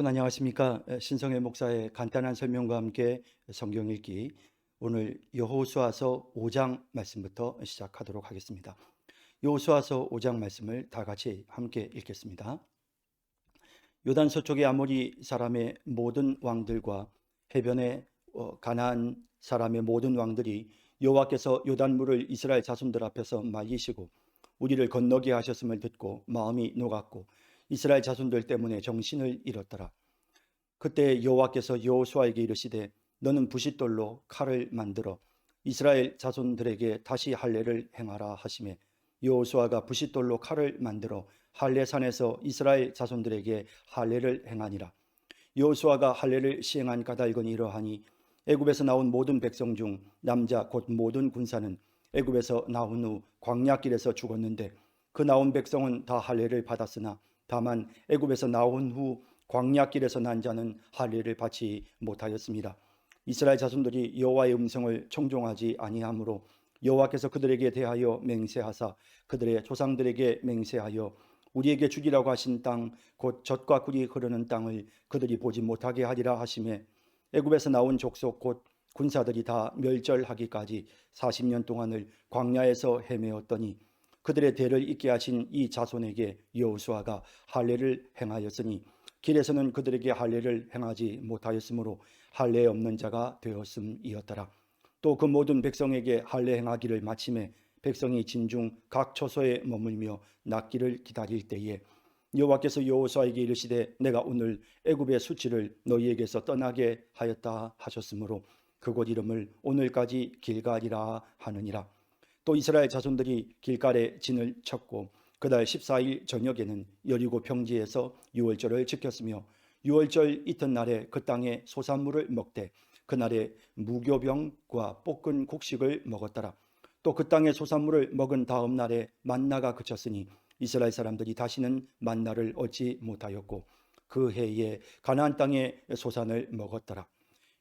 여러분 안녕하십니까? 신성의 목사의 간단한 설명과 함께 성경 읽기, 오늘 여호수아서 5장 말씀부터 시작하도록 하겠습니다. 여호수아서 5장 말씀을 다 같이 함께 읽겠습니다. 요단 서쪽의 아모리 사람의 모든 왕들과 해변의 가나안 사람의 모든 왕들이 여호와께서 요단물을 이스라엘 자손들 앞에서 말리시고 우리를 건너게 하셨음을 듣고 마음이 녹았고 이스라엘 자손들 때문에 정신을 잃었더라. 그때 여호와께서 여호수아에게 이르시되 너는 부싯돌로 칼을 만들어 이스라엘 자손들에게 다시 할례를 행하라 하시매 여호수아가 부싯돌로 칼을 만들어 할례산에서 이스라엘 자손들에게 할례를 행하니라. 여호수아가 할례를 시행한 까닭은 이러하니 애굽에서 나온 모든 백성 중 남자 곧 모든 군사는 애굽에서 나온 후 광야길에서 죽었는데 그 나온 백성은 다 할례를 받았으나 다만 애굽에서 나온 후 광야길에서 난 자는 할례를 받지 못하였습니다. 이스라엘 자손들이 여호와의 음성을 청종하지 아니하므로 여호와께서 그들에게 대하여 맹세하사 그들의 조상들에게 맹세하여 우리에게 주기라고 하신 땅 곧 젖과 꿀이 흐르는 땅을 그들이 보지 못하게 하리라 하시매 애굽에서 나온 족속 곧 군사들이 다 멸절하기까지 40년 동안을 광야에서 헤매었더니 그들의 대를 잇게 하신 이 자손에게 여호수아가 할례를 행하였으니 길에서는 그들에게 할례를 행하지 못하였으므로 할례 없는 자가 되었음이었더라. 또 그 모든 백성에게 할례 행하기를 마침에 백성이 진중 각 처소에 머물며 낫기를 기다릴 때에 여호와께서 여호수아에게 이르시되 내가 오늘 애굽의 수치를 너희에게서 떠나게 하였다 하셨으므로 그곳 이름을 오늘까지 길갈이라 하느니라. 또 이스라엘 자손들이 길갈에 진을 쳤고 그달 14일 저녁에는 여리고 평지에서 유월절을 지켰으며 유월절 이튿날에 그 땅의 소산물을 먹되 그날에 무교병과 볶은 곡식을 먹었더라. 또 그 땅의 소산물을 먹은 다음 날에 만나가 그쳤으니 이스라엘 사람들이 다시는 만나를 얻지 못하였고 그 해에 가나안 땅의 소산을 먹었더라.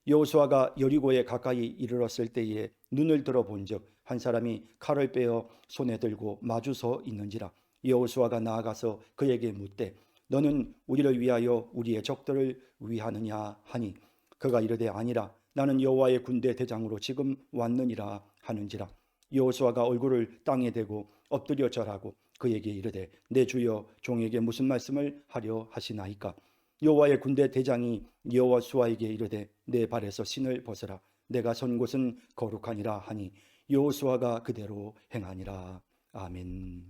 여호수아가 여리고에 가까이 이르렀을 때에 눈을 들어 본즉 한 사람이 칼을 빼어 손에 들고 마주 서 있는지라. 여호수아가 나아가서 그에게 묻되 너는 우리를 위하여 우리의 적들을 위하느냐 하니 그가 이르되 아니라 나는 여호와의 군대 대장으로 지금 왔느니라 하는지라. 여호수아가 얼굴을 땅에 대고 엎드려 절하고 그에게 이르되 내 주여 종에게 무슨 말씀을 하려 하시나이까. 여호와의 군대 대장이 여호수아에게 이르되 내 발에서 신을 벗으라 내가 선 곳은 거룩하니라 하니 여호수아가 그대로 행하니라. 아멘.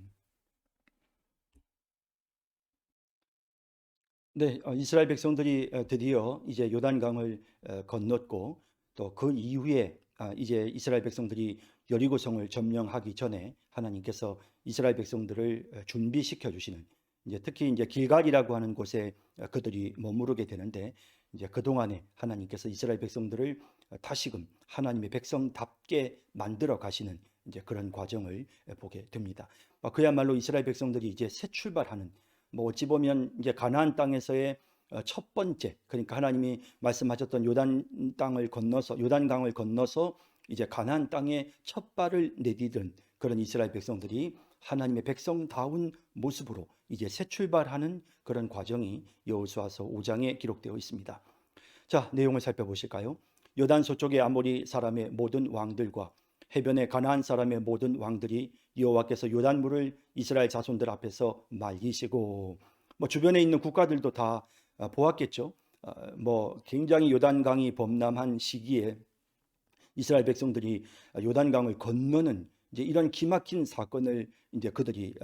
네, 이스라엘 백성들이 드디어 이제 요단강을 건넜고 또 그 이후에 이제 이스라엘 백성들이 여리고성을 점령하기 전에 하나님께서 이스라엘 백성들을 준비시켜 주시는, 이제 특히 이제 길갈이라고 하는 곳에 그들이 머무르게 되는데, 이제 그 동안에 하나님께서 이스라엘 백성들을 다시금 하나님의 백성답게 만들어 가시는 이제 그런 과정을 보게 됩니다. 그야말로 이스라엘 백성들이 이제 새 출발하는, 어찌 보면 이제 가나안 땅에서의 첫 번째, 그러니까 하나님이 말씀하셨던 요단강을 건너서 이제 가나안 땅에 첫 발을 내디딘 그런 이스라엘 백성들이 하나님의 백성다운 모습으로 이제 새 출발하는 그런 과정이 여호수아서 5장에 기록되어 있습니다. 자, 내용을 살펴보실까요? 요단 서쪽의 아모리 사람의 모든 왕들과 해변의 가나안 사람의 모든 왕들이 여호와께서 요단물을 이스라엘 자손들 앞에서 말리시고, 주변에 있는 국가들도 다 보았겠죠. 굉장히 요단강이 범람한 시기에 이스라엘 백성들이 요단강을 건너는 이제 이런 기막힌 사건을 이제 그들이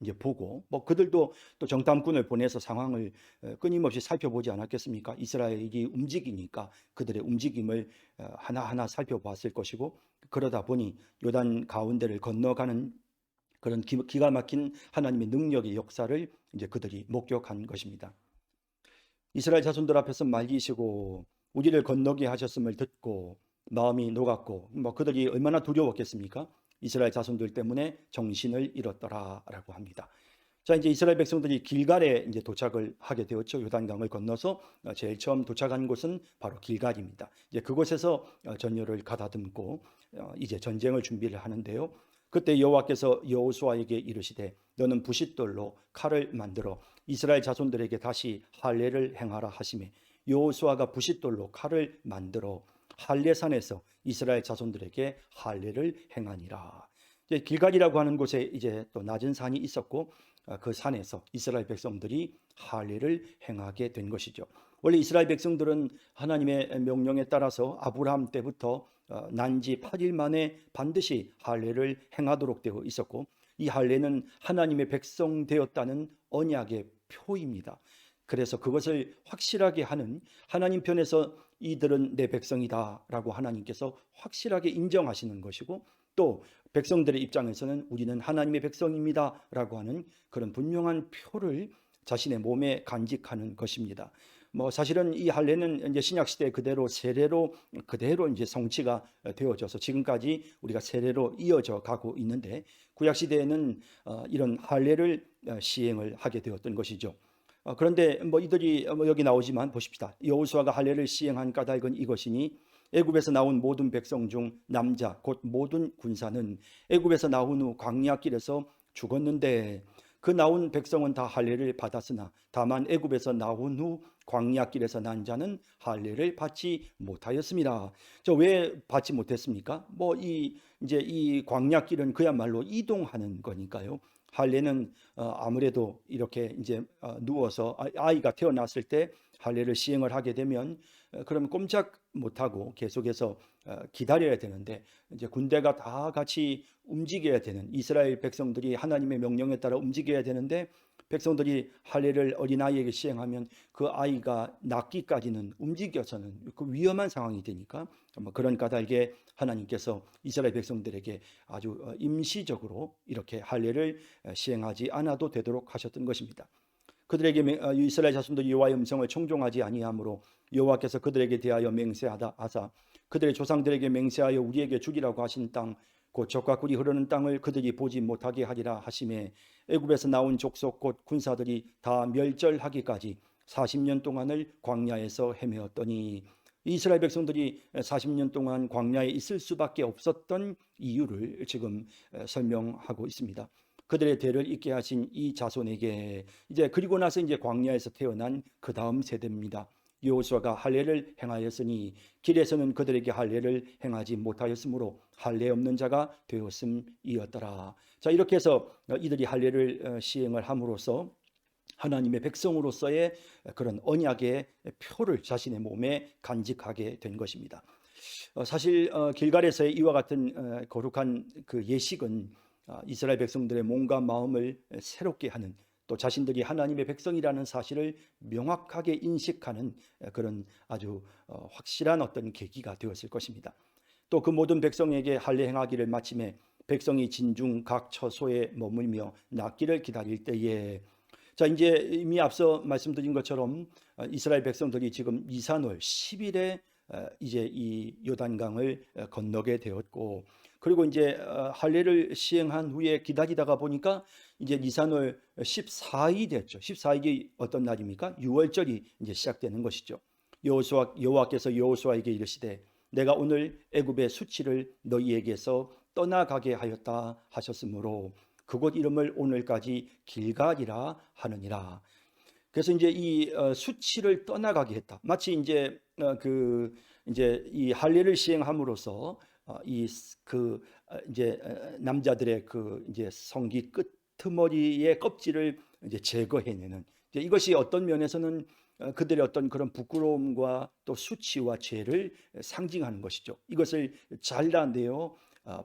이제 보고, 그들도 또 정탐꾼을 보내서 상황을 끊임없이 살펴보지 않았겠습니까? 이스라엘이 움직이니까 그들의 움직임을 하나하나 살펴봤을 것이고, 그러다 보니 요단 가운데를 건너가는 그런 기가 막힌 하나님의 능력의 역사를 이제 그들이 목격한 것입니다. 이스라엘 자손들 앞에서 말리시고 우리를 건너게 하셨음을 듣고 마음이 녹았고, 그들이 얼마나 두려웠겠습니까? 이스라엘 자손들 때문에 정신을 잃었더라라고 합니다. 자, 이제 이스라엘 백성들이 길갈에 이제 도착을 하게 되었죠. 요단강을 건너서 제일 처음 도착한 곳은 바로 길갈입니다. 이제 그곳에서 전열을 가다듬고 이제 전쟁을 준비를 하는데요. 그때 여호와께서 여호수아에게 이르시되 너는 부싯돌로 칼을 만들어 이스라엘 자손들에게 다시 할례를 행하라 하시매 여호수아가 부싯돌로 칼을 만들어 할례산에서 이스라엘 자손들에게 할례를 행하니라. 이제 길갈이라고 하는 곳에 이제 또 낮은 산이 있었고 그 산에서 이스라엘 백성들이 할례를 행하게 된 것이죠. 원래 이스라엘 백성들은 하나님의 명령에 따라서 아브라함 때부터 난지 8일 만에 반드시 할례를 행하도록 되어 있었고, 이 할례는 하나님의 백성 되었다는 언약의 표입니다. 그래서 그것을 확실하게 하는, 하나님 편에서 이들은 내 백성이다 라고 하나님께서 확실하게 인정하시는 것이고, 또 백성들의 입장에서는 우리는 하나님의 백성입니다 라고 하는 그런 분명한 표를 자신의 몸에 간직하는 것입니다. 사실은 이 할례는 이제 신약 시대 그대로 세례로 그대로 이제 성취가 되어져서 지금까지 우리가 세례로 이어져 가고 있는데, 구약 시대에는 이런 할례를 시행을 하게 되었던 것이죠. 그런데 이들이 여기 나오지만 보십시다. 여호수아가 할례를 시행한 까닭은 이것이니 애굽에서 나온 모든 백성 중 남자 곧 모든 군사는 애굽에서 나온 후 광야길에서 죽었는데 그 나온 백성은 다 할례를 받았으나 다만 애굽에서 나온 후 광야길에서 난 자는 할례를 받지 못하였습니다. 저 왜 받지 못했습니까? 이제 이 광야길은 그야말로 이동하는 거니까요. 할례는 아무래도 이렇게 이제 누워서 아이가 태어났을 때 할례를 시행을 하게 되면 그러면 꼼짝 못하고 계속해서 기다려야 되는데, 이제 군대가 다 같이 움직여야 되는, 이스라엘 백성들이 하나님의 명령에 따라 움직여야 되는데 백성들이 할례를 어린아이에게 시행하면 그 아이가 낳기까지는 움직여서는 그 위험한 상황이 되니까 그런 까닭에 하나님께서 이스라엘 백성들에게 아주 임시적으로 이렇게 할례를 시행하지 않아도 되도록 하셨던 것입니다. 그들에게 이스라엘 자손들이 여호와의 음성을 청종하지 아니하므로 여호와께서 그들에게 대하여 맹세하다 하사 그들의 조상들에게 맹세하여 우리에게 주기라고 하신 땅 곧 젖과 꿀이 흐르는 땅을 그들이 보지 못하게 하리라 하시매 애굽에서 나온 족속 곧 군사들이 다 멸절하기까지 40년 동안을 광야에서 헤매었더니, 이스라엘 백성들이 40년 동안 광야에 있을 수밖에 없었던 이유를 지금 설명하고 있습니다. 그들의 대를 잇게 하신 이 자손에게 이제 그리고 나서 이제 광야에서 태어난 그 다음 세대입니다. 여호수아가 할례를 행하였으니 길에서는 그들에게 할례를 행하지 못하였으므로 할례 없는 자가 되었음이었더라. 자, 이렇게 해서 이들이 할례를 시행을 함으로써 하나님의 백성으로서의 그런 언약의 표를 자신의 몸에 간직하게 된 것입니다. 사실 길갈에서의 이와 같은 거룩한 그 예식은 이스라엘 백성들의 몸과 마음을 새롭게 하는, 또 자신들이 하나님의 백성이라는 사실을 명확하게 인식하는 그런 아주 확실한 어떤 계기가 되었을 것입니다. 또 그 모든 백성에게 할례 행하기를 마침에 백성이 진중 각 처소에 머물며 낫기를 기다릴 때에, 자, 이제 이미 앞서 말씀드린 것처럼 이스라엘 백성들이 지금 이산월 10일에 이제 이 요단강을 건너게 되었고, 그리고 이제 할례를 시행한 후에 기다리다가 보니까 이제 니산월 14일이 됐죠. 14일이 어떤 날입니까? 유월절이 이제 시작되는 것이죠. 여호와께서 여호수아에게 이르시되 내가 오늘 애굽의 수치를 너희에게서 떠나가게 하였다 하셨으므로 그곳 이름을 오늘까지 길갈이라 하느니라. 그래서 이제 이 수치를 떠나가게 했다. 마치 이제 이제 이 할례를 시행함으로써 이제 남자들의 그 이제 성기 끄트머리의 껍질을 이제 제거해내는, 이제 이것이 어떤 면에서는 그들의 어떤 그런 부끄러움과 또 수치와 죄를 상징하는 것이죠. 이것을 잘라내어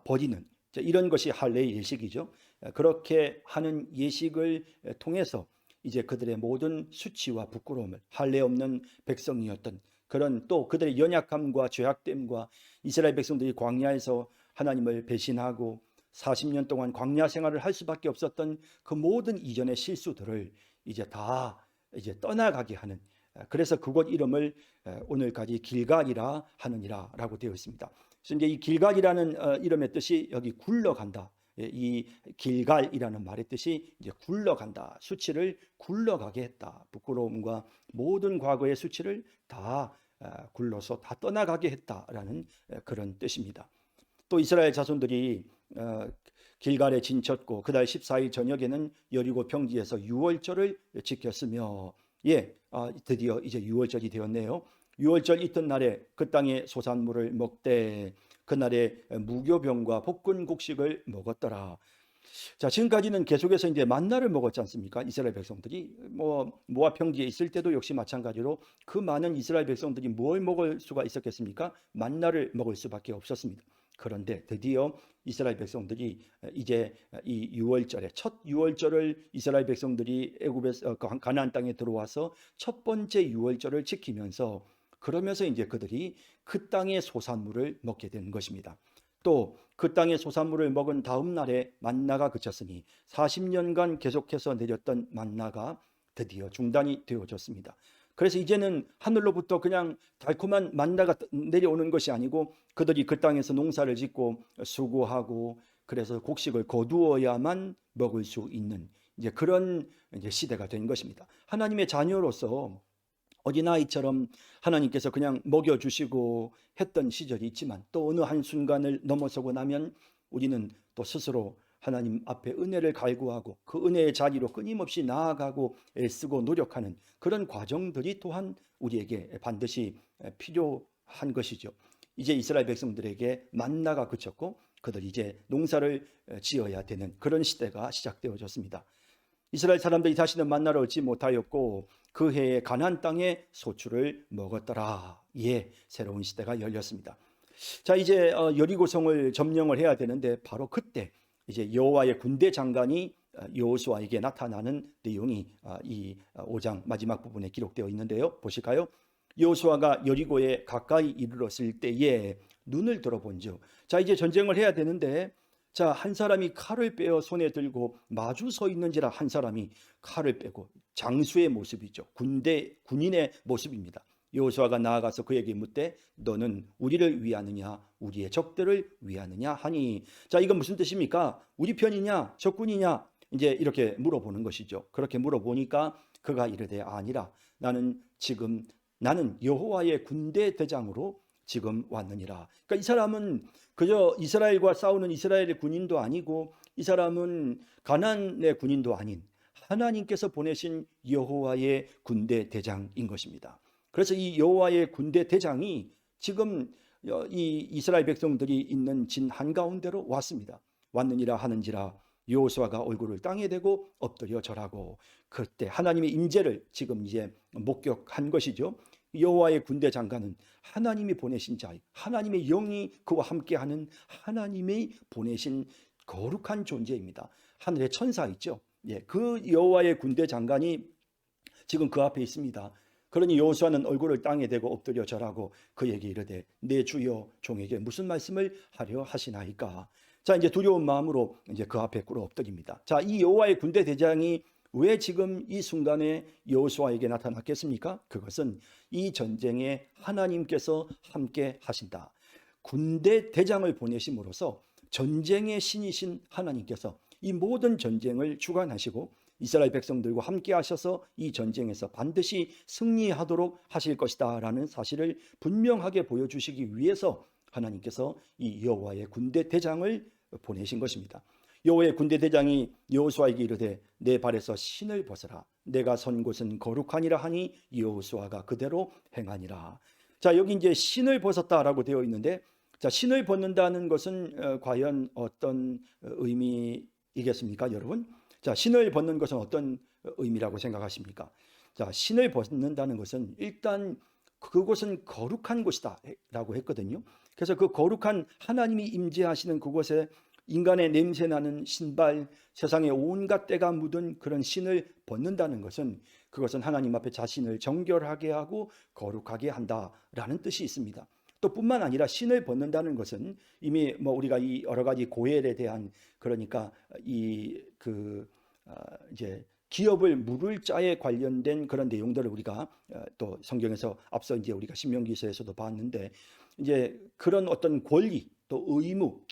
버리는, 이런 것이 할례의 예식이죠. 그렇게 하는 예식을 통해서 이제 그들의 모든 수치와 부끄러움을, 할례 없는 백성이었던 그런, 또 그들의 연약함과 죄악됨과 이스라엘 백성들이 광야에서 하나님을 배신하고 40년 동안 광야 생활을 할 수밖에 없었던 그 모든 이전의 실수들을 이제 다 이제 떠나가게 하는, 그래서 그곳 이름을 오늘까지 길갈이라 하느니라라고 되어 있습니다. 그래서 이제 이 길갈이라는 이름의 뜻이 여기 굴러간다. 이 길갈이라는 말의 뜻이 이제 굴러간다. 수치를 굴러가게 했다. 부끄러움과 모든 과거의 수치를 다 굴러서 다 떠나가게 했다라는 그런 뜻입니다. 또 이스라엘 자손들이 길갈에 진쳤고 그달 14일 저녁에는 여리고 평지에서 유월절을 지켰으며 드디어 이제 유월절이 되었네요. 유월절 이튿날에 그 땅의 소산물을 먹되 그날에 무교병과 볶은 곡식을 먹었더라. 자, 지금까지는 계속해서 이제 만나를 먹었지 않습니까? 이스라엘 백성들이 모압 평지에 있을 때도 역시 마찬가지로 그 많은 이스라엘 백성들이 뭘 먹을 수가 있었겠습니까? 만나를 먹을 수밖에 없었습니다. 그런데 드디어 이스라엘 백성들이 이제 이 유월절에 첫 유월절을 이스라엘 백성들이 애굽에서 가나안 땅에 들어와서 첫 번째 유월절을 지키면서 그러면서 이제 그들이 그 땅의 소산물을 먹게 된 것입니다. 또 그 땅의 소산물을 먹은 다음 날에 만나가 그쳤으니 40년간 계속해서 내렸던 만나가 드디어 중단이 되어졌습니다. 그래서 이제는 하늘로부터 그냥 달콤한 만나가 내려오는 것이 아니고 그들이 그 땅에서 농사를 짓고 수고하고 그래서 곡식을 거두어야만 먹을 수 있는 이제 그런 이제 시대가 된 것입니다. 하나님의 자녀로서 어린아이처럼 하나님께서 그냥 먹여주시고 했던 시절이 있지만 또 어느 한순간을 넘어서고 나면 우리는 또 스스로 하나님 앞에 은혜를 갈구하고 그 은혜의 자리로 끊임없이 나아가고 애쓰고 노력하는 그런 과정들이 또한 우리에게 반드시 필요한 것이죠. 이제 이스라엘 백성들에게 만나가 그쳤고 그들이 이제 농사를 지어야 되는 그런 시대가 시작되어졌습니다. 이스라엘 사람들이 다시는 만나를 얻지 못하였고 그 해에 가나안 땅에 소출을 먹었더라. 새로운 시대가 열렸습니다. 자, 이제 여리고성을 점령을 해야 되는데 바로 그때 이제 여호와의 군대 장관이 여호수아에게 나타나는 내용이 이 5장 마지막 부분에 기록되어 있는데요. 보실까요? 여호수아가 여리고에 가까이 이르렀을 때에 눈을 들어본즉, 자, 이제 전쟁을 해야 되는데 자, 한 사람이 칼을 빼어 손에 들고 마주 서 있는지라. 한 사람이 칼을 빼고 장수의 모습이죠. 군인의 모습입니다. 여호수아가 나아가서 그에게 묻되 너는 우리를 위하느냐 우리의 적들을 위하느냐 하니. 자, 이건 무슨 뜻입니까? 우리 편이냐 적군이냐 이제 이렇게 물어보는 것이죠. 그렇게 물어보니까 그가 이르되 아니라 나는 여호와의 군대 대장으로 지금 왔느니라. 그러니까 이 사람은 그저 이스라엘과 싸우는 이스라엘의 군인도 아니고 이 사람은 가나안의 군인도 아닌 하나님께서 보내신 여호와의 군대 대장인 것입니다. 그래서 이 여호와의 군대 대장이 지금 이 이스라엘 백성들이 있는 진 한가운데로 왔습니다. 왔느니라 하는지라. 여호수아가 얼굴을 땅에 대고 엎드려 절하고 그때 하나님의 임재를 지금 이제 목격한 것이죠. 여호와의 군대 장관은 하나님이 보내신 자, 하나님의 영이 그와 함께하는 하나님의 보내신 거룩한 존재입니다. 하늘의 천사 있죠. 그 여호와의 군대 장관이 지금 그 앞에 있습니다. 그러니 여호수아는 얼굴을 땅에 대고 엎드려 절하고 그에게 이르되 내 주여 종에게 무슨 말씀을 하려 하시나이까. 자, 이제 두려운 마음으로 이제 그 앞에 꿇어 엎드립니다. 자, 이 여호와의 군대 대장이 왜 지금 이 순간에 여호수아에게 나타났겠습니까? 그것은 이 전쟁에 하나님께서 함께 하신다. 군대 대장을 보내심으로써 전쟁의 신이신 하나님께서 이 모든 전쟁을 주관하시고 이스라엘 백성들과 함께 하셔서 이 전쟁에서 반드시 승리하도록 하실 것이다 라는 사실을 분명하게 보여주시기 위해서 하나님께서 이 여호와의 군대 대장을 보내신 것입니다. 여호와의 군대 대장이 여호수아에게 이르되 내 발에서 신을 벗어라. 내가 선 곳은 거룩하니라 하니 여호수아가 그대로 행하니라. 자, 여기 이제 신을 벗었다라고 되어 있는데, 자, 신을 벗는다는 것은 과연 어떤 의미이겠습니까, 여러분? 자, 신을 벗는 것은 어떤 의미라고 생각하십니까? 자, 신을 벗는다는 것은 일단 그곳은 거룩한 곳이다 라고 했거든요. 그래서 그 거룩한 하나님이 임재하시는 그곳에 인간의 냄새나는 신발, 세상에 온갖 때가 묻은 그런 신을 벗는다는 것은 그것은 하나님 앞에 자신을 정결하게 하고 거룩하게 한다라는 뜻이 있습니다. 또 뿐만 아니라 신을 벗는다는 것은 이미 우리가 이 여러 가지 고엘에 대한 그러니까 이제 기업을 물을 자에 관련된 그런 내용들을 우리가 또 성경에서 앞서 이제 우리가 신명기서에서도 봤는데 이제 그런 어떤 권리 또 의무,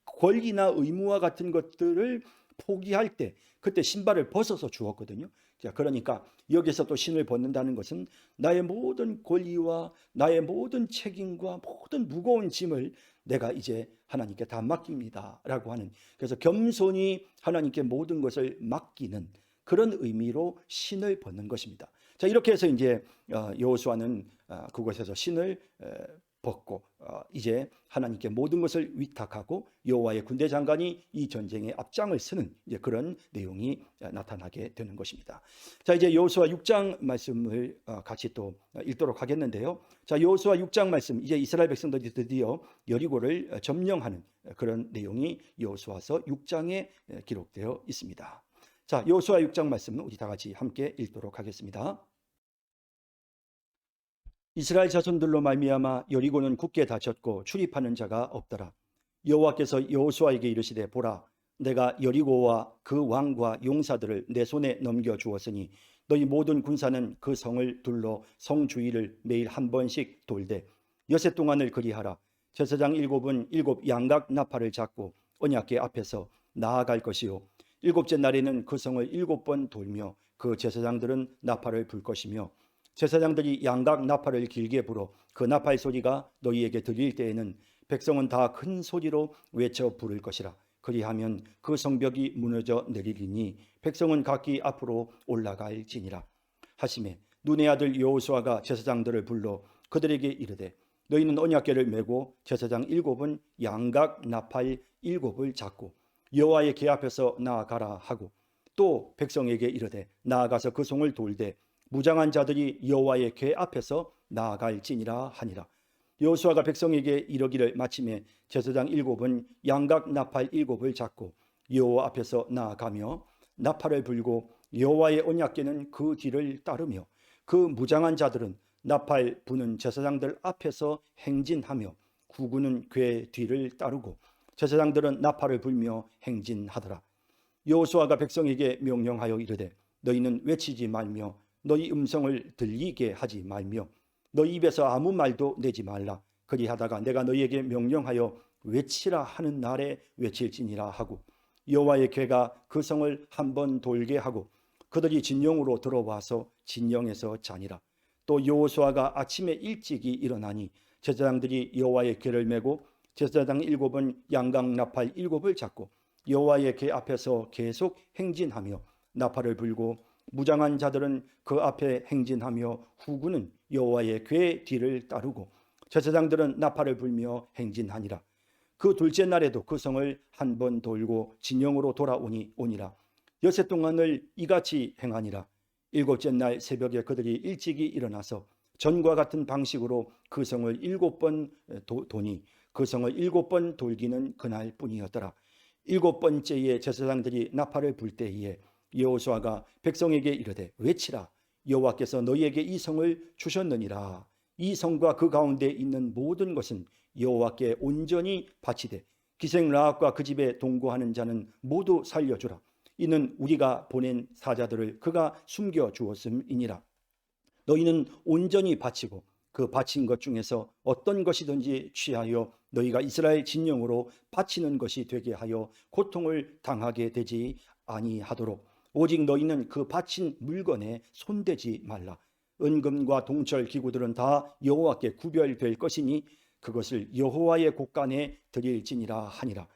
권리나 의무와 같은 것들을 포기할 때 그때 신발을 벗어서 주었거든요. 자, 그러니까 여기서 또 신을 벗는다는 것은 나의 모든 권리와 나의 모든 책임과 모든 무거운 짐을 내가 이제 하나님께 다 맡깁니다 라고 하는, 그래서 겸손히 하나님께 모든 것을 맡기는 그런 의미로 신을 벗는 것입니다. 자, 이렇게 해서 이제 여호수아는 그곳에서 신을 벗고 이제 하나님께 모든 것을 위탁하고 여호와의 군대 장관이 이 전쟁에 앞장을 서는 이제 그런 내용이 나타나게 되는 것입니다. 자, 이제 여호수아 6장 말씀을 같이 또 읽도록 하겠는데요. 자, 여호수아 6장 말씀, 이제 이스라엘 백성들이 드디어 여리고를 점령하는 그런 내용이 여호수아서 6장에 기록되어 있습니다. 자, 여호수아 6장 말씀은 우리 다 같이 함께 읽도록 하겠습니다. 이스라엘 자손들로 말미암아 여리고는 굳게 닫혔고 출입하는 자가 없더라. 여호와께서 여호수아에게 이르시되, 보라, 내가 여리고와 그 왕과 용사들을 내 손에 넘겨 주었으니 너희 모든 군사는 그 성을 둘러 성 주위를 매일 한 번씩 돌되 여세 동안을 그리하라. 제사장 7은 7 양각 나팔을 잡고 언약궤 앞에서 나아갈 것이요, 7째 날에는 그 성을 7번 돌며 그 제사장들은 나팔을 불 것이며, 제사장들이 양각 나팔을 길게 불어 그 나팔 소리가 너희에게 들릴 때에는 백성은 다 큰 소리로 외쳐 부를 것이라. 그리하면 그 성벽이 무너져 내리리니 백성은 각기 앞으로 올라갈지니라 하시매, 눈의 아들 여호수아가 제사장들을 불러 그들에게 이르되, 너희는 언약궤를 메고 제사장 7은 양각 나팔 7을 잡고 여호와의 궤 앞에서 나아가라 하고, 또 백성에게 이르되, 나아가서 그 성을 돌되 무장한 자들이 여호와의 궤 앞에서 나아갈지니라 하니라. 여호수아가 백성에게 이르기를 마침에 제사장 7은 양각 나팔 7을 잡고 여호와 앞에서 나아가며 나팔을 불고 여호와의 언약궤는 그 뒤를 따르며 그 무장한 자들은 나팔 부는 제사장들 앞에서 행진하며 후군은 궤 뒤를 따르고 제사장들은 나팔을 불며 행진하더라. 여호수아가 백성에게 명령하여 이르되, 너희는 외치지 말며 너희 음성을 들리게 하지 말며 너희 입에서 아무 말도 내지 말라. 그리하다가 내가 너희에게 명령하여 외치라 하는 날에 외칠지니라 하고, 여호와의 궤가 그 성을 한번 돌게 하고 그들이 진영으로 들어와서 진영에서 자니라. 또 여호수아가 아침에 일찍이 일어나니 제사장들이 여호와의 궤를 메고 제사장 7은 양각 나팔 7을 잡고 여호와의 궤 앞에서 계속 행진하며 나팔을 불고 무장한 자들은 그 앞에 행진하며 후군은 여호와의 궤 뒤를 따르고 제사장들은 나팔을 불며 행진하니라. 그 둘째 날에도 그 성을 한 번 돌고 진영으로 돌아오니라. 여세 동안을 이같이 행하니라. 7째 날 새벽에 그들이 일찍이 일어나서 전과 같은 방식으로 그 성을 7번 도니 그 성을 7번 돌기는 그날 뿐이었더라. 7번째에 제사장들이 나팔을 불 때에 여호수아가 백성에게 이르되, 외치라. 여호와께서 너희에게 이 성을 주셨느니라. 이 성과 그 가운데 있는 모든 것은 여호와께 온전히 바치되 기생 라합과 그 집에 동거하는 자는 모두 살려주라. 이는 우리가 보낸 사자들을 그가 숨겨 주었음이니라. 너희는 온전히 바치고 그 바친 것 중에서 어떤 것이든지 취하여 너희가 이스라엘 진영으로 바치는 것이 되게 하여 고통을 당하게 되지 아니하도록 오직 너희는 그 바친 물건에 손대지 말라. 은금과 동철 기구들은 다 여호와께 구별될 것이니 그것을 여호와의 곳간에 드릴지니라 하니라.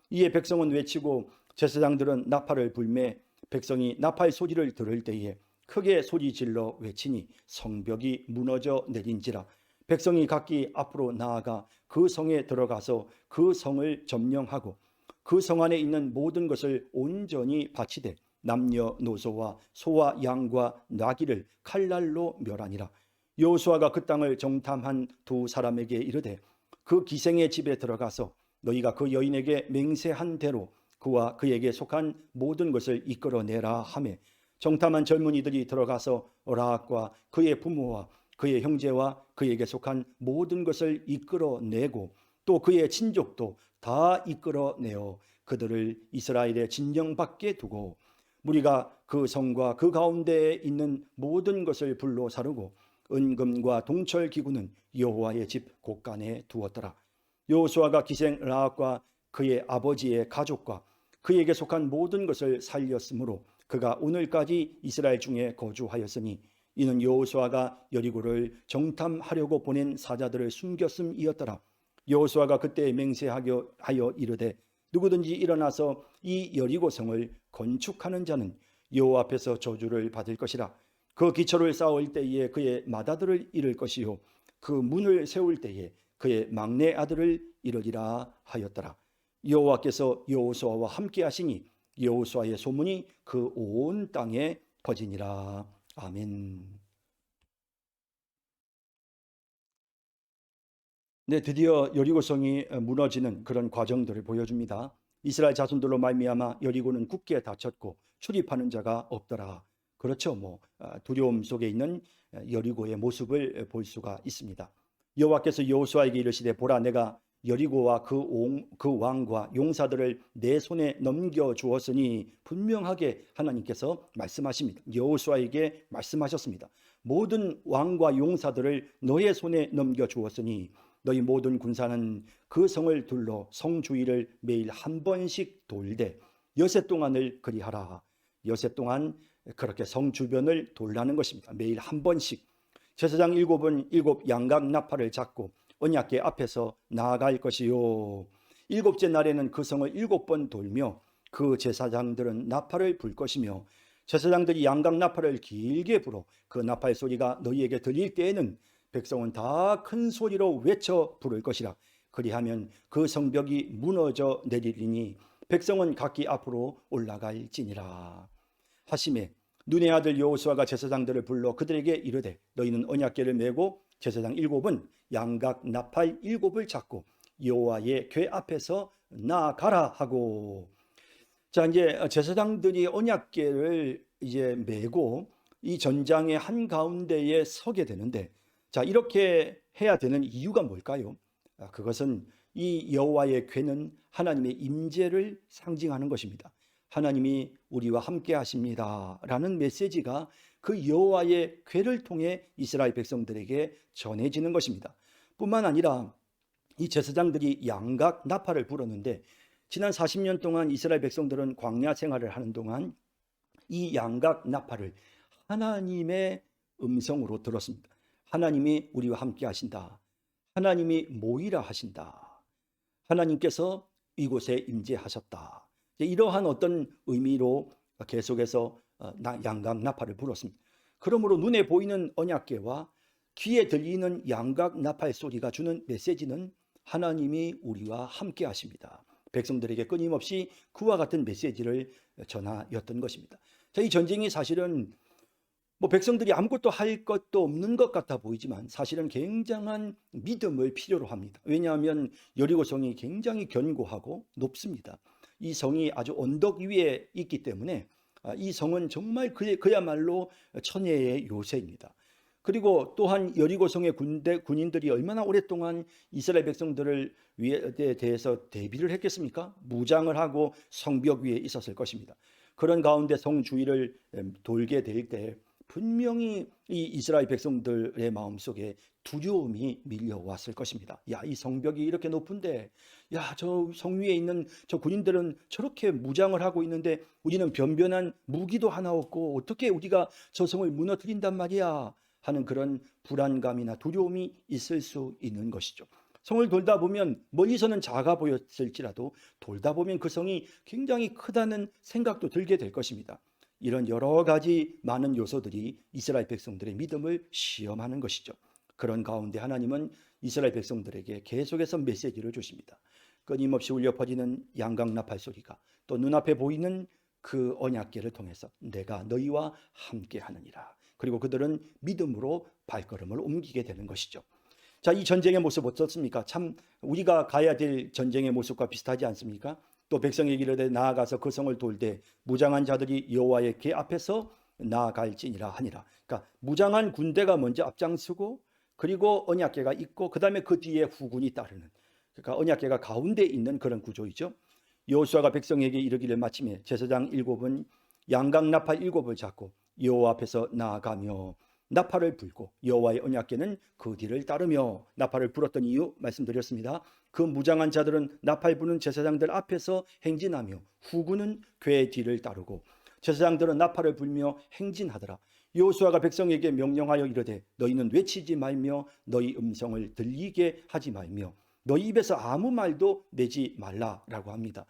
이에 백성은 외치고 제사장들은 나팔을 불매 백성이 나팔 소리를 들을 때에 크게 소리질러 외치니 성벽이 무너져 내린지라. 백성이 각기 앞으로 나아가 그 성에 들어가서 그 성을 점령하고 그 성 안에 있는 모든 것을 온전히 바치되 남녀노소와 소와 양과 나귀를 칼날로 멸하니라. 여호수아가 그 땅을 정탐한 두 사람에게 이르되, 그 기생의 집에 들어가서 너희가 그 여인에게 맹세한 대로 그와 그에게 속한 모든 것을 이끌어내라 하매, 정탐한 젊은이들이 들어가서 라합과 그의 부모와 그의 형제와 그에게 속한 모든 것을 이끌어내고 또 그의 친족도 다 이끌어내어 그들을 이스라엘의 진영 밖에 두고 무리가 그 성과 그 가운데에 있는 모든 것을 불로 사르고 은금과 동철 기구는 여호와의 집 곳간에 두었더라. 여호수아가 기생 라합과 그의 아버지의 가족과 그에게 속한 모든 것을 살렸으므로 그가 오늘까지 이스라엘 중에 거주하였으니 이는 여호수아가 여리고를 정탐하려고 보낸 사자들을 숨겼음이었더라. 여호수아가 그때 맹세하여 이르되 누구든지 일어나서 이 여리고성을 건축하는 자는 여호와 앞에서 저주를 받을 것이라. 그 기초를 쌓을 때에 그의 맏아들을 잃을 것이요 그 문을 세울 때에 그의 막내 아들을 잃으리라 하였더라. 여호와께서 여호수아와 함께 하시니 여호수아의 소문이 그 온 땅에 퍼지니라. 아멘. 네, 드디어 여리고성이 무너지는 그런 과정들을 보여줍니다. 이스라엘 자손들로 말미암아 여리고는 굳게 닫혔고 출입하는 자가 없더라. 그렇죠. 두려움 속에 있는 여리고의 모습을 볼 수가 있습니다. 여호와께서 여호수아에게 이르시되 보라 내가 여리고와 그 왕과 용사들을 내 손에 넘겨 주었으니 분명하게 하나님께서 말씀하십니다. 여호수아에게 말씀하셨습니다. 모든 왕과 용사들을 너의 손에 넘겨 주었으니 너희 모든 군사는 그 성을 둘러 성 주위를 매일 한 번씩 돌되 여세 동안을 그리하라. 여세 동안 그렇게 성 주변을 돌라는 것입니다. 매일 한 번씩. 제사장 일곱은 일곱 양각 나팔을 잡고 언약궤 앞에서 나아갈 것이요. 일곱째 날에는 그 성을 7번 돌며 그 제사장들은 나팔을 불 것이며 제사장들이 양각 나팔을 길게 불어 그 나팔 소리가 너희에게 들릴 때에는 백성은 다 큰 소리로 외쳐 부를 것이라. 그리하면 그 성벽이 무너져 내리리니 백성은 각기 앞으로 올라갈지니라 하시매 눈의 아들 여호수아가 제사장들을 불러 그들에게 이르되 너희는 언약궤를 메고 제사장 7은 양각 나팔 7을 잡고 여호와의 궤 앞에서 나아가라 하고. 자, 이제 제사장들이 언약궤를 이제 메고 이 전장의 한 가운데에 서게 되는데, 자, 이렇게 해야 되는 이유가 뭘까요? 그것은 이 여호와의 궤는 하나님의 임재를 상징하는 것입니다. 하나님이 우리와 함께 하십니다 라는 메시지가 그 여호와의 궤를 통해 이스라엘 백성들에게 전해지는 것입니다. 뿐만 아니라 이 제사장들이 양각 나팔을 불었는데 지난 40년 동안 이스라엘 백성들은 광야 생활을 하는 동안 이 양각 나팔을 하나님의 음성으로 들었습니다. 하나님이 우리와 함께 하신다. 하나님이 모이라 하신다. 하나님께서 이곳에 임재하셨다. 이러한 어떤 의미로 계속해서 양각 나팔을 불었습니다. 그러므로 눈에 보이는 언약궤와 귀에 들리는 양각 나팔 소리가 주는 메시지는 하나님이 우리와 함께 하십니다. 백성들에게 끊임없이 그와 같은 메시지를 전하였던 것입니다. 이 전쟁이 사실은 백성들이 아무것도 할 것도 없는 것 같아 보이지만 사실은 굉장한 믿음을 필요로 합니다. 왜냐하면 여리고성이 굉장히 견고하고 높습니다. 이 성이 아주 언덕 위에 있기 때문에 이 성은 정말 그야말로 천혜의 요새입니다. 그리고 또한 여리고성의 군인들이 얼마나 오랫동안 이스라엘 백성들을 위에 대해서 대비를 했겠습니까? 무장을 하고 성벽 위에 있었을 것입니다. 그런 가운데 성 주위를 돌게 될 때 분명히 이 이스라엘 백성들의 마음속에 두려움이 밀려왔을 것입니다. 야, 이 성벽이 이렇게 높은데, 야, 저 성 위에 있는 저 군인들은 저렇게 무장을 하고 있는데 우리는 변변한 무기도 하나 없고 어떻게 우리가 저 성을 무너뜨린단 말이야 하는 그런 불안감이나 두려움이 있을 수 있는 것이죠. 성을 돌다 보면 멀리서는 작아 보였을지라도 돌다 보면 그 성이 굉장히 크다는 생각도 들게 될 것입니다. 이런 여러 가지 많은 요소들이 이스라엘 백성들의 믿음을 시험하는 것이죠. 그런 가운데 하나님은 이스라엘 백성들에게 계속해서 메시지를 주십니다. 끊임없이 울려 퍼지는 양각 나팔 소리가 또 눈앞에 보이는 그 언약궤를 통해서 내가 너희와 함께 하느니라. 그리고 그들은 믿음으로 발걸음을 옮기게 되는 것이죠. 자, 이 전쟁의 모습 어떻습니까? 참 우리가 가야 될 전쟁의 모습과 비슷하지 않습니까? 또 백성에게 이르되 나아가서 그 성을 돌되 무장한 자들이 여호와의 궤 앞에서 나아갈지니라 하니라. 그러니까 무장한 군대가 먼저 앞장서고 그리고 언약궤가 있고 그다음에 그 뒤에 후군이 따르는, 그러니까 언약궤가 가운데 있는 그런 구조이죠. 여호수아가 백성에게 이르기를 마침에 제사장 7은 양각 나팔 7을 잡고 여호와 앞에서 나아가며 나팔을 불고 여호와의 언약궤는 그 뒤를 따르며. 나팔을 불었던 이유 말씀드렸습니다. 그 무장한 자들은 나팔 부는 제사장들 앞에서 행진하며 후군은 궤 뒤를 따르고 제사장들은 나팔을 불며 행진하더라. 여호수아가 백성에게 명령하여 이르되 너희는 외치지 말며 너희 음성을 들리게 하지 말며 너희 입에서 아무 말도 내지 말라라고 합니다.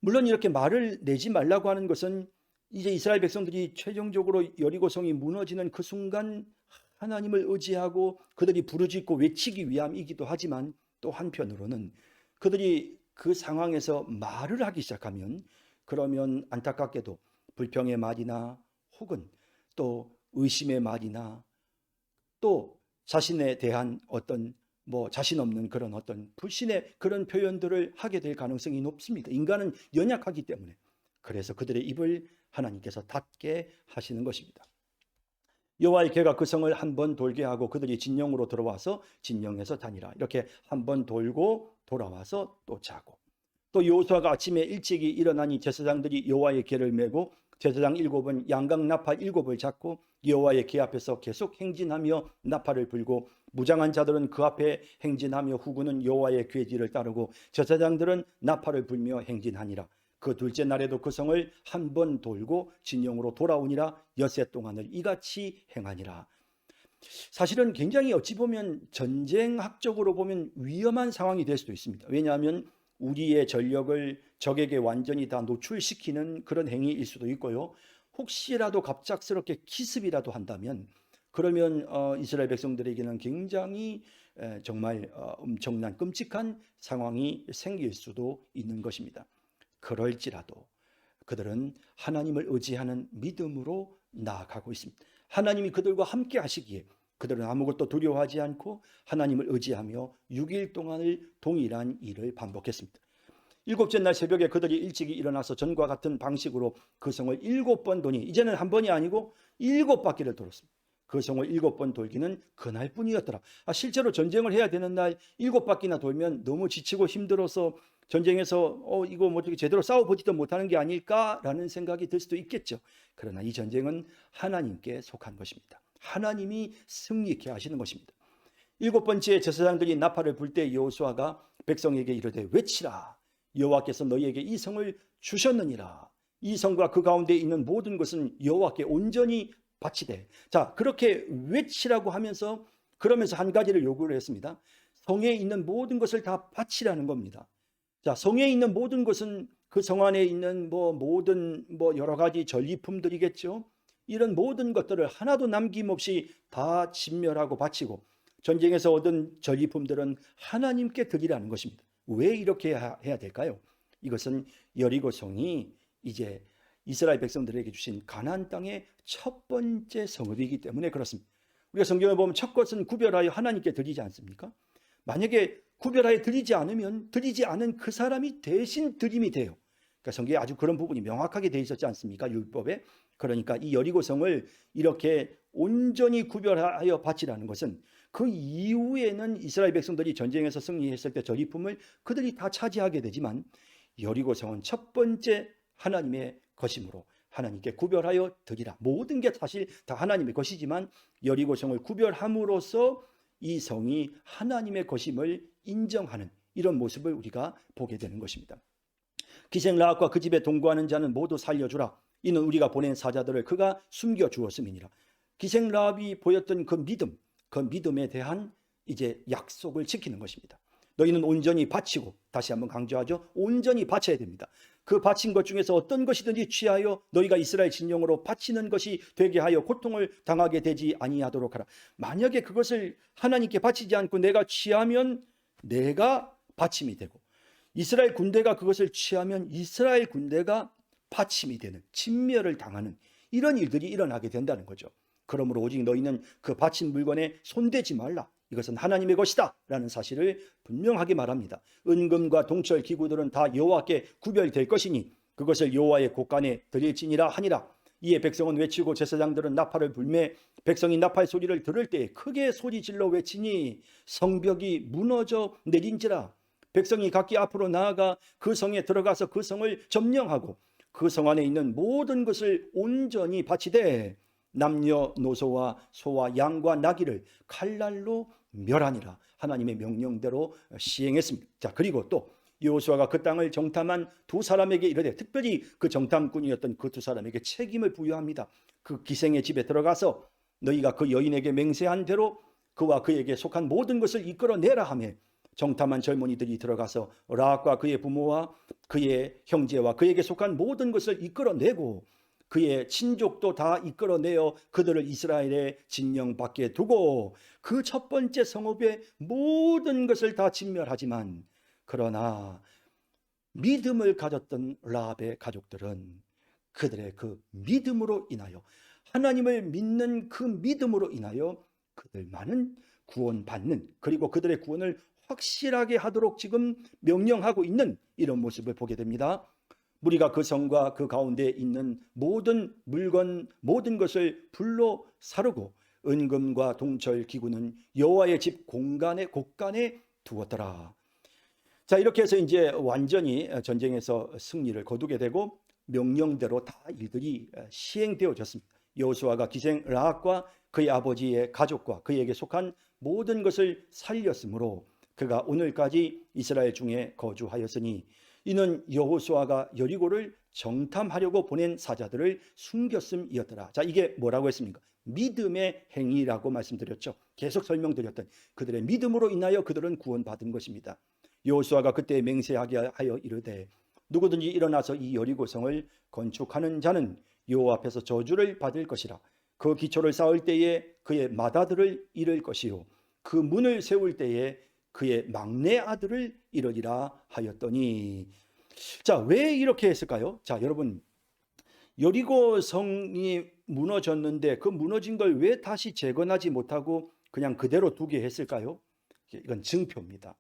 물론 이렇게 말을 내지 말라고 하는 것은 이제 이스라엘 백성들이 최종적으로 여리고성이 무너지는 그 순간 하나님을 의지하고 그들이 부르짖고 외치기 위함이기도 하지만, 또 한편으로는 그들이 그 상황에서 말을 하기 시작하면, 그러면 안타깝게도 불평의 말이나 혹은 또 의심의 말이나 또 자신에 대한 어떤 자신 없는 그런 어떤 불신의 그런 표현들을 하게 될 가능성이 높습니다. 인간은 연약하기 때문에. 그래서 그들의 입을 하나님께서 닫게 하시는 것입니다. 여호와의 개가 그 성을 한 번 돌게 하고 그들이 진영으로 들어와서 진영에서 다니라. 이렇게 한 번 돌고 돌아와서 또 자고, 또 여호수아가 아침에 일찍이 일어나니 제사장들이 여호와의 개를 메고 제사장 7은 양각 나팔 7을 잡고 여호와의 개 앞에서 계속 행진하며 나팔을 불고, 무장한 자들은 그 앞에 행진하며 후군은 여호와의 궤지를 따르고 제사장들은 나팔을 불며 행진하니라. 그 둘째 날에도 그 성을 한 번 돌고 진영으로 돌아오니라. 엿새 동안을 이같이 행하니라. 사실은 굉장히 어찌 보면 전쟁학적으로 보면 위험한 상황이 될 수도 있습니다. 왜냐하면 우리의 전력을 적에게 완전히 다 노출시키는 그런 행위일 수도 있고요. 혹시라도 갑작스럽게 기습이라도 한다면, 그러면 이스라엘 백성들에게는 굉장히 정말 엄청난 끔찍한 상황이 생길 수도 있는 것입니다. 그럴지라도 그들은 하나님을 의지하는 믿음으로 나아가고 있습니다. 하나님이 그들과 함께 하시기에 그들은 아무것도 두려워하지 않고 하나님을 의지하며 6일 동안을 동일한 일을 반복했습니다. 7째 날 새벽에 그들이 일찍이 일어나서 전과 같은 방식으로 그 성을 7번 도니, 이제는 한 번이 아니고 7바퀴를 돌았습니다. 그 성을 7번 돌기는 그날뿐이었더라. 실제로 전쟁을 해야 되는 날 7바퀴나 돌면 너무 지치고 힘들어서 전쟁에서 이거 어떻게 제대로 싸워보지도 못하는 게 아닐까라는 생각이 들 수도 있겠죠. 그러나 이 전쟁은 하나님께 속한 것입니다. 하나님이 승리케 하시는 것입니다. 7번째 제사장들이 나팔을 불 때 여호수아가 백성에게 이르되 외치라. 여호와께서 너희에게 이 성을 주셨느니라. 이 성과 그 가운데 있는 모든 것은 여호와께 온전히 바치되. 자, 그렇게 외치라고 하면서 그러면서 한 가지를 요구를 했습니다. 성에 있는 모든 것을 다 바치라는 겁니다. 자, 성에 있는 모든 것은 그 성 안에 있는 모든 여러 가지 전리품들이겠죠. 이런 모든 것들을 하나도 남김없이 다 진멸하고 바치고 전쟁에서 얻은 전리품들은 하나님께 드리라는 것입니다. 왜 이렇게 해야 될까요? 이것은 여리고성이 이제 이스라엘 백성들에게 주신 가나안 땅의 첫 번째 성읍이기 때문에 그렇습니다. 우리가 성경을 보면 첫 것은 구별하여 하나님께 드리지 않습니까? 만약에 구별하여 드리지 않으면 드리지 않은 그 사람이 대신 드림이 돼요. 그러니까 성경에 아주 그런 부분이 명확하게 되어 있었지 않습니까? 율법에. 그러니까 이 여리고성을 이렇게 온전히 구별하여 바치라는 것은 그 이후에는 이스라엘 백성들이 전쟁에서 승리했을 때 전리품을 그들이 다 차지하게 되지만, 여리고성은 첫 번째 하나님의 것이므로 하나님께 구별하여 드리라. 모든 게 사실 다 하나님의 것이지만 여리고성을 구별함으로써 이 성이 하나님의 것임을 인정하는 이런 모습을 우리가 보게 되는 것입니다. 기생 라합과 그 집에 동거하는 자는 모두 살려주라. 이는 우리가 보낸 사자들을 그가 숨겨주었음이니라. 기생 라합이 보였던 그 믿음에 대한 이제 약속을 지키는 것입니다. 너희는 온전히 바치고, 다시 한번 강조하죠. 온전히 바쳐야 됩니다. 그 바친 것 중에서 어떤 것이든지 취하여 너희가 이스라엘 진영으로 바치는 것이 되게 하여 고통을 당하게 되지 아니하도록 하라. 만약에 그것을 하나님께 바치지 않고 내가 취하면 내가 바침이 되고, 이스라엘 군대가 그것을 취하면 이스라엘 군대가 바침이 되는, 진멸을 당하는 이런 일들이 일어나게 된다는 거죠. 그러므로 오직 너희는 그 바친 물건에 손대지 말라. 이것은 하나님의 것이다 라는 사실을 분명하게 말합니다. 은금과 동철 기구들은 다 여호와께 구별될 것이니 그것을 여호와의 곳간에 드릴지니라 하니라. 이에 백성은 외치고 제사장들은 나팔을 불매 백성이 나팔 소리를 들을 때에 크게 소리질러 외치니 성벽이 무너져 내린지라. 백성이 각기 앞으로 나아가 그 성에 들어가서 그 성을 점령하고 그 성 안에 있는 모든 것을 온전히 바치되 남녀노소와 소와 양과 나귀를 칼날로 멸하니라. 하나님의 명령대로 시행했습니다. 자, 그리고 또 여호수아가 그 땅을 정탐한 두 사람에게 이르되, 특별히 그 정탐꾼이었던 그 두 사람에게 책임을 부여합니다. 그 기생의 집에 들어가서 너희가 그 여인에게 맹세한 대로 그와 그에게 속한 모든 것을 이끌어내라 하며 정탐한 젊은이들이 들어가서 라합과 그의 부모와 그의 형제와 그에게 속한 모든 것을 이끌어내고 그의 친족도 다 이끌어내어 그들을 이스라엘의 진영 밖에 두고 그 첫 번째 성읍의 모든 것을 다 진멸하지만, 그러나 믿음을 가졌던 라합의 가족들은 그들의 그 믿음으로 인하여, 하나님을 믿는 그 믿음으로 인하여 그들만은 구원받는, 그리고 그들의 구원을 확실하게 하도록 지금 명령하고 있는 이런 모습을 보게 됩니다. 무리가 그 성과 그 가운데 있는 모든 물건, 모든 것을 불로 사르고 은금과 동철 기구는 여호와의 집 공간에 곳간에 두었더라. 자, 이렇게 해서 이제 완전히 전쟁에서 승리를 거두게 되고 명령대로 다 일들이 시행되어졌습니다. 여호수아가 기생 라합과 그의 아버지의 가족과 그에게 속한 모든 것을 살렸으므로 그가 오늘까지 이스라엘 중에 거주하였으니, 이는 여호수아가 여리고를 정탐하려고 보낸 사자들을 숨겼음이었더라. 자, 이게 뭐라고 했습니까? 믿음의 행위라고 말씀드렸죠. 계속 설명드렸던 그들의 믿음으로 인하여 그들은 구원받은 것입니다. 여호수아가 그때 맹세하게 하여 이르되 누구든지 일어나서 이 여리고성을 건축하는 자는 여호와 앞에서 저주를 받을 것이라. 그 기초를 쌓을 때에 그의 맏아들을 잃을 것이요 그 문을 세울 때에 그의 막내 아들을 잃으리라 하였더니. 자, 왜 이렇게 했을까요? 자, 여러분, 여리고 성이 무너졌는데 그 무너진 걸 왜 다시 재건하지 못하고 그냥 그대로 두게 했을까요? 이건 증표입니다.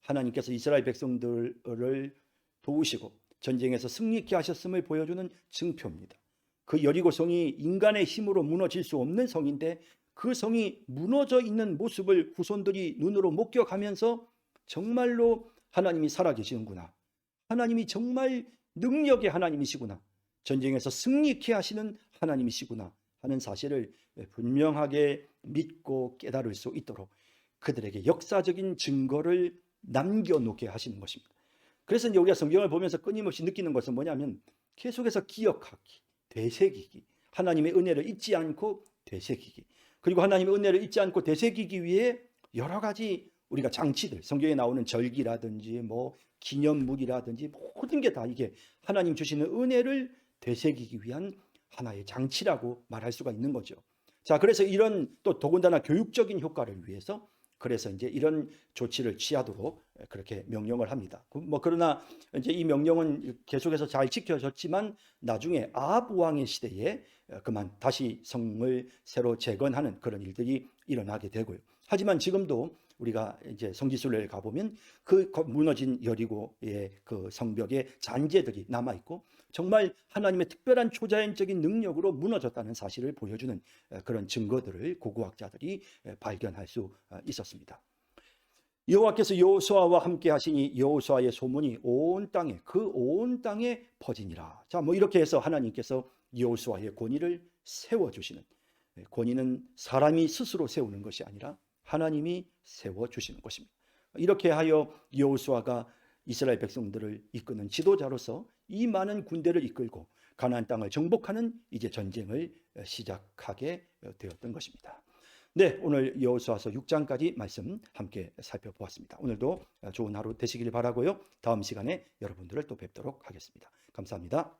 하나님께서 이스라엘 백성들을 도우시고 전쟁에서 승리케 하셨음을 보여주는 증표입니다. 그 여리고 성이 인간의 힘으로 무너질 수 없는 성인데 그 성이 무너져 있는 모습을 후손들이 눈으로 목격하면서 정말로 하나님이 살아계시는구나, 하나님이 정말 능력의 하나님이시구나, 전쟁에서 승리케 하시는 하나님이시구나 하는 사실을 분명하게 믿고 깨달을 수 있도록 그들에게 역사적인 증거를 남겨놓게 하시는 것입니다. 그래서 이제 우리가 성경을 보면서 끊임없이 느끼는 것은 뭐냐면 계속해서 기억하기, 되새기기, 하나님의 은혜를 잊지 않고 되새기기, 그리고 하나님의 은혜를 잊지 않고 되새기기 위해 여러 가지 우리가 장치들, 성경에 나오는 절기라든지 뭐 기념물이라든지 모든 게 다 이게 하나님 주시는 은혜를 되새기기 위한 하나의 장치라고 말할 수가 있는 거죠. 자, 그래서 이런 또 더군다나 교육적인 효과를 위해서 그래서 이제 이런 조치를 취하도록 그렇게 명령을 합니다. 그러나 이제 이 명령은 계속해서 잘 지켜졌지만 나중에 아합 왕의 시대에 그만 다시 성을 새로 재건하는 그런 일들이 일어나게 되고요. 하지만 지금도 우리가 이제 성지순례를 가보면 그 무너진 여리고의 그 성벽에 잔재들이 남아 있고 정말 하나님의 특별한 초자연적인 능력으로 무너졌다는 사실을 보여주는 그런 증거들을 고고학자들이 발견할 수 있었습니다. 여호와께서 여호수아와 함께 하시니 여호수아의 소문이 온 땅에 그 온 땅에 퍼지니라. 자, 이렇게 해서 하나님께서 여호수아의 권위를 세워주시는, 권위는 사람이 스스로 세우는 것이 아니라 하나님이 세워주시는 것입니다. 이렇게 하여 여호수아가 이스라엘 백성들을 이끄는 지도자로서 이 많은 군대를 이끌고 가나안 땅을 정복하는 이제 전쟁을 시작하게 되었던 것입니다. 네, 오늘 여호수아서 6장까지 말씀 함께 살펴보았습니다. 오늘도 좋은 하루 되시길 바라고요. 다음 시간에 여러분들을 또 뵙도록 하겠습니다. 감사합니다.